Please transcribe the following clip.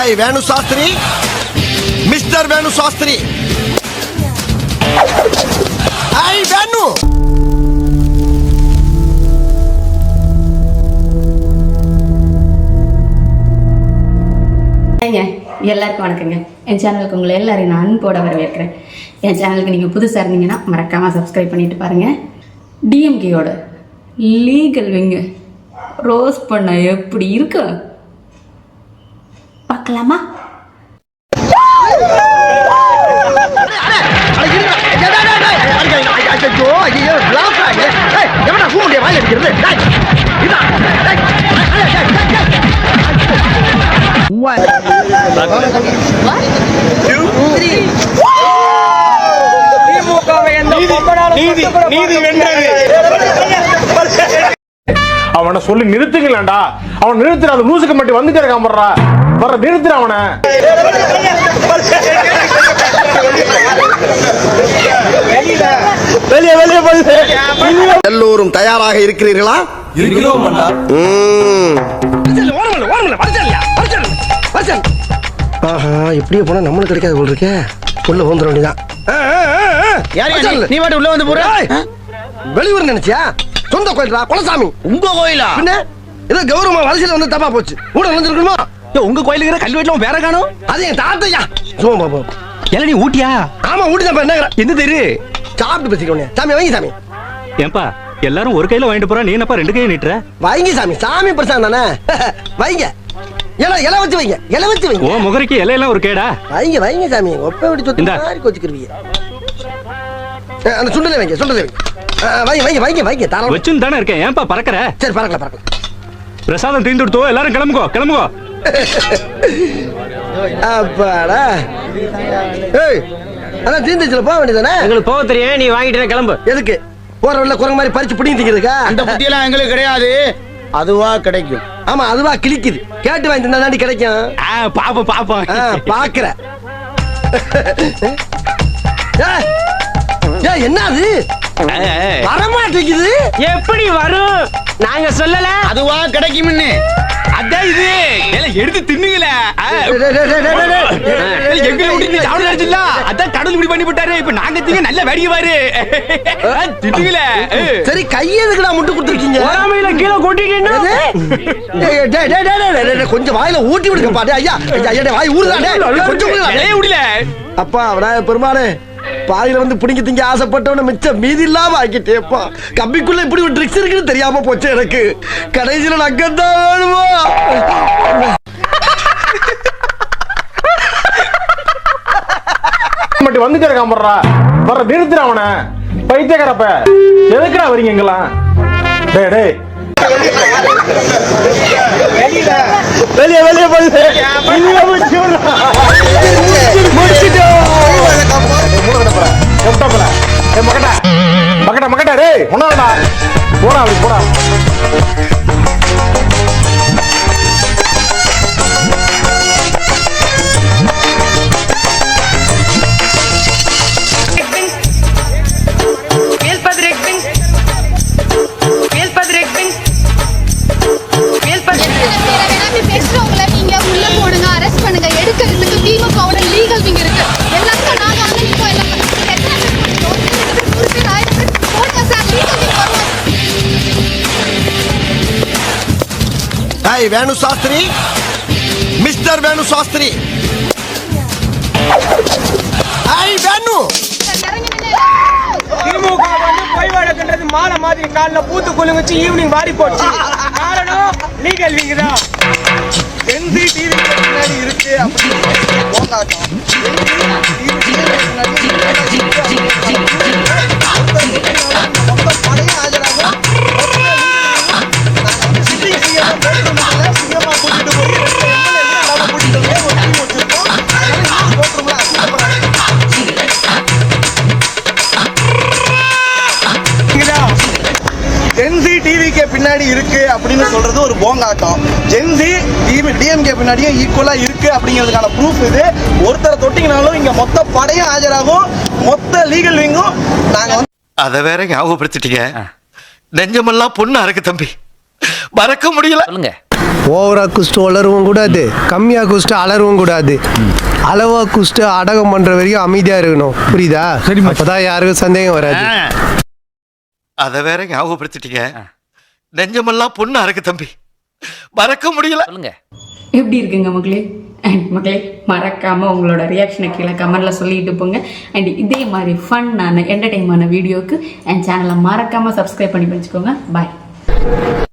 Hey, Venu Sastri, Mr. Venu Sastri. Hey, Venu. எல்லாருக்கும் வணக்கங்க. என் சேனலுக்கு உங்களை எல்லாரையும் நான் அன்போட வரவேற்கிறேன். என் சேனலுக்கு நீங்கள் புதுசாக இருந்தீங்கன்னா மறக்காமல் சப்ஸ்கிரைப் பண்ணிட்டு பாருங்கள். டிஎம்கேயோட லீகல் விங்கு ரோஸ் பண்ண எப்படி இருக்கு பார்க்கலாமா? அவனை சொல்லி நிறுத்துங்களா? அவன் நிறுத்துற அந்த லூசுக்கு மட்டும் வந்துட்டே இருக்கான். வர நிறுத்துற அவனை. எல்லோரும் தயாராக இருக்கிறீர்களா? எப்படியே போனா நம்மளுக்கு கிடைக்காது போல் இருக்கே. உள்ள வந்துட வேண்டியதான். நீ வாட்டு உள்ள வந்து போற. வெளியூர் நினைச்சியா? சொந்த கோயிலா குலசாமி? உங்க கோயிலா? என்ன ஏதோ கௌரவமா வலசையில வந்து தப்பா போச்சு. கூட வந்துருக்கணுமா? உங்க கோயிலுக்கு கல்வி வீட்டுல வேற காணும். அது என் தாத்தையா. சும்மா பாப்போம். நீ ஊட்டியா? ஆமா ஊட்டிதான். என்ன எந்த தெரு? சாப்பிட்டு பேசிக்கோங்க. சாமி வாங்கி சாமி. ஏன்பா எல்லாரும் ஒரு கையில வாங்கிட்டு போறா, நீ என்னப்பா ரெண்டு கையை நீட்டுற? வாங்கி சாமி. சாமி பிரசாதம் தானே. வைங்க. இலை வச்சு வைங்க. இலை வச்சு வைங்க. ஓ முகரைக்கு இலையெல்லாம் ஒரு கேடா? வைங்க வைங்க சாமி. ஒப்ப விட்டு சொத்து மாதிரி கோச்சிக்கிறீங்க. அந்த சுண்டலை வைங்க. சுண்டலை வைங்க. வைங்க வைங்க வைங்க வைங்க. தர வச்சுன்னு தானே இருக்கேன். ஏன்பா பறக்கற? சரி பறக்கல பறக்கல. பிரசாதம் தீந்துடுத்தோ, எல்லாரும் கிளம்புகோ கிளம்புகோ. அப்பாடா. ஏய் அதான் தீந்துச்சுல போக வேண்டியதானே. எங்களுக்கு போக தெரியும். நீ வாங்கிட்டு கிளம்பு. எதுக்கு போற வழியில குரங்கு மாதிரி பறிச்சு பிடிங்கி திங்கிறதுக்கா? அந்த புத்தியெல்லாம் எங்களுக்கு கிடையாது. அதுவா கிடைக்கும். ஆமா அதுவா கிளிக்குது. கேட்டு வாங்கி தந்தா தாண்டி கிடைக்கும். பாப்போம் பாப்போம். பாக்குற. என்ன அது வரமாட்டேங்குது? எப்படி வரும்? நாங்க சொல்லல. அதுவா கிடைக்கும்னு. அதான் இது. எடுத்து தின்னுங்களே. எங்களை விட்டு சாப்பிட அடிச்சுல. அதான் கடவுள் இப்படி பண்ணி விட்டாரு. இப்ப நாங்க திங்க நல்ல வேடிக்கை பாரு. தின்னுங்களே. சரி கையெதுக்குடா முட்டு கொடுத்துருக்கீங்க? பொறாமையில கீழே கொட்டிட்டீங்க. கொஞ்சம் வாயில ஊட்டி விடுங்க பாரு. ஐயா ஐயா வாய் ஊறுதானே. கொஞ்சம் விடல. அப்பா விநாயகர் பெருமானே, பாயில வந்து பிடிங்க திங்க ஆசைப்பட்டவன மிச்சம் மீதி இல்லாம ஆக்கிட்டேப்பா. கம்பிக்குள்ள இப்படி ஒரு ட்ரிக்ஸ் இருக்குன்னு தெரியாம போச்சு எனக்கு. கடைசியில நக்கத்தான் வேணுமா? மட்டும் வந்துட்டே இருக்கான். வர நிறுத்துற அவனை. பைத்தியக்காரப்ப எதுக்குடா வரீங்க எங்கெல்லாம்? டேய் டேய் வெளியே வெளியே போகுது. மக்கட்டா மக்கட்டா டேய் ஒன்னாடா போடா அப்படி போடா. Hey, Venu Sastri, Mr. Venu Sastri. Hey, Venu. திமுக வந்து பொய் வழக்குன்றது மாலை மாதிரி காலைல பூத்து குலுங்குச்சு, ஈவினிங் வாடி போச்சு. காரணம் லீகல் விங் தான். எந்த டிவி பின்னாடி இருக்கு பின்னாடி இருக்கு அப்படின்னு சொல்றது ஒரு போங்காட்டம். ஜென்சி டிஎம்கே பின்னாடியும் ஈக்குவலா இருக்கு அப்படிங்கிறதுக்கான ப்ரூஃப் இது. ஒருத்தரை தொட்டிங்கனாலும் இங்க மொத்த படையும் ஆஜராகும், மொத்த லீகல் விங்கும். நாங்க அதை வேற ஞாபகப்படுத்திட்டீங்க. நெஞ்சமெல்லாம் பொண்ணு அறக்கு தம்பி, மறக்க முடியல. சொல்லுங்க. ஓவராக குடிச்சிட்டு வளரவும் கூடாது, கம்மியாக குடிச்சிட்டு அலறவும் கூடாது. அளவாக குடிச்சிட்டு அடகம் பண்ணுற வரைக்கும் அமைதியாக இருக்கணும். புரியுதா? அப்பதான் யாருக்கும் சந்தேகம் வராது. அத வேற ஞாபகப்படுத்திட்டீங்க. நெஞ்சமெல்லாம் பொண்ணா இருக்கு தம்பி, மறக்க முடியல. எப்படி இருக்குங்க மக்களே? அண்ட் மக்களே, மறக்காமல் உங்களோட ரியாக்ஷனை கீழே கமெண்டில் சொல்லிட்டு போங்க. அண்ட் இதே மாதிரி ஃபன்னான என்டர்டெயின்மான வீடியோக்கு என் சேனலை மறக்காமல் சப்ஸ்கிரைப் பண்ணி வச்சுக்கோங்க. பாய்.